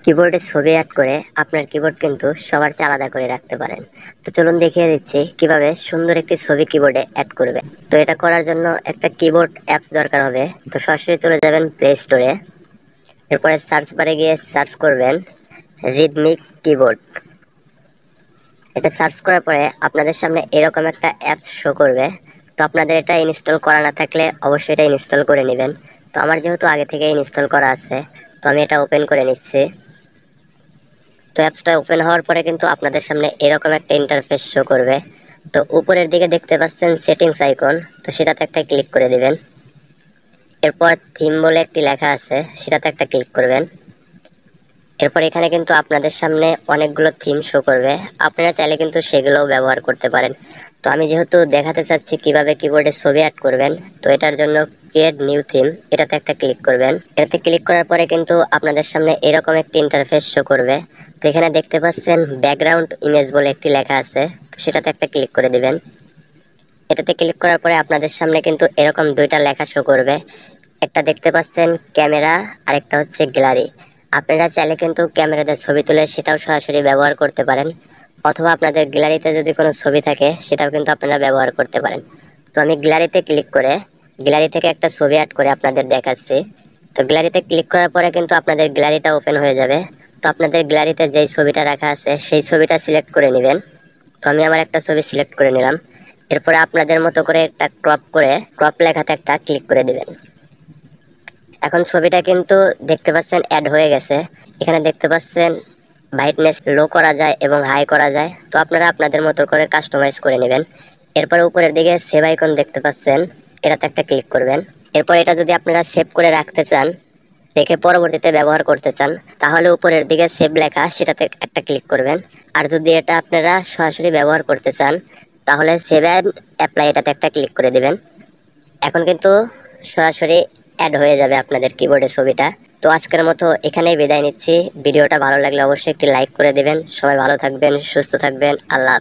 কিবোর্ডে ছবি অ্যাড করে আপনার কিবোর্ড কিন্তু সবার চেয়ে আলাদা করে রাখতে পারেন। তো চলুন দেখিয়ে দিচ্ছি কিভাবে সুন্দর একটি ছবি কিবোর্ডে অ্যাড করবে। তো এটা করার জন্য একটা কিবোর্ড অ্যাপস দরকার হবে। তো সরাসরি চলে যাবেন প্লে স্টোরে। এরপরে সার্চ বারে গিয়ে সার্চ করবেন রিদমিক কিবোর্ড। এটা সার্চ করার পরে আপনাদের সামনে এরকম একটা অ্যাপস শো করবে। তো আপনাদের এটা ইনস্টল করা না থাকলে অবশ্যই এটা ইনস্টল করে নেবেন। তো আমার যেহেতু আগে থেকে ইনস্টল করা আছে, তো আমি এটা ওপেন করে নিচ্ছি। তো অ্যাপসটা ওপেন হওয়ার পরে কিন্তু আপনাদের সামনে এরকম একটা ইন্টারফেস শো করবে। তো উপরের দিকে দেখতে পাচ্ছেন সেটিংস আইকন, তো সেটাতে একটা ক্লিক করে দিবেন। এরপর থিম বলে একটি লেখা আছে, সেটাতে একটা ক্লিক করবেন। এরপর এখানে কিন্তু আপনাদের সামনে অনেকগুলো থিম শো করবে, আপনারা চাইলে কিন্তু সেগুলোও ব্যবহার করতে পারেন। তো আমি যেহেতু দেখাতে চাচ্ছি কিভাবে কিবোর্ডে ছবি অ্যাড করবেন, তো এটার জন্য ক্রিয়েট নিউ থিম এটাতে একটা ক্লিক করবেন। এটাতে ক্লিক করার পরে কিন্তু আপনাদের সামনে এরকম একটি ইন্টারফেস শো করবে। তো এখানে দেখতে পাচ্ছেন ব্যাকগ্রাউন্ড ইমেজ বলে একটি লেখা আছে, তো সেটাতে একটা ক্লিক করে দিবেন। এটাতে ক্লিক করার পরে আপনাদের সামনে কিন্তু এরকম দুইটা লেখা শো করবে। একটা দেখতে পাচ্ছেন ক্যামেরা, আর একটা হচ্ছে গ্যালারি। আপনারা চাইলে কিন্তু ক্যামেরাতে ছবি তুলে সেটাও সরাসরি ব্যবহার করতে পারেন, অথবা আপনাদের গ্যালারিতে যদি কোনো ছবি থাকে সেটাও কিন্তু আপনারা ব্যবহার করতে পারেন। তো আমি গ্যালারিতে ক্লিক করে গ্যালারি থেকে একটা ছবি অ্যাড করে আপনাদের দেখাচ্ছি। তো গ্যালারিতে ক্লিক করার পরে কিন্তু আপনাদের গ্যালারিটা ওপেন হয়ে যাবে। তো আপনাদের গ্যালারিতে যেই ছবিটা রাখা আছে সেই ছবিটা সিলেক্ট করে নেবেন। তো আমি আমার একটা ছবি সিলেক্ট করে নিলাম। এরপরে আপনাদের মতো করে একটা ক্রপ লেখাতে একটা ক্লিক করে দিবেন। এখন ছবিটা কিন্তু দেখতে পাচ্ছেন অ্যাড হয়ে গেছে। এখানে দেখতে পাচ্ছেন ব্রাইটনেস লো করা যায় এবং হাই করা যায়। তো আপনারা আপনাদের মতো করে কাস্টমাইজ করে নেবেন। এরপরে উপরের দিকে সেভ আইকন দেখতে পাচ্ছেন, এটাতে একটা ক্লিক করবেন। এরপর এটা যদি আপনারা সেভ করে রাখতে চান, রেখে পরবর্তীতে ব্যবহার করতে চান, তাহলে উপরের দিকে সেভ লেখা সেটাতে একটা ক্লিক করবেন। আর যদি এটা আপনারা সরাসরি ব্যবহার করতে চান, তাহলে সেভ অ্যান্ড অ্যাপ্লাই এটাতে একটা ক্লিক করে দিবেন। এখন কিন্তু সরাসরি অ্যাড হয়ে যাবে আপনাদের কিবোর্ডে ছবিটা। তো আজকের মতো এখানেই বিদায় নিচ্ছি। ভিডিওটা ভালো লাগলে অবশ্যই একটি লাইক করে দিবেন। সবাই ভালো থাকবেন, সুস্থ থাকবেন। আল্লাহ হাফেজ।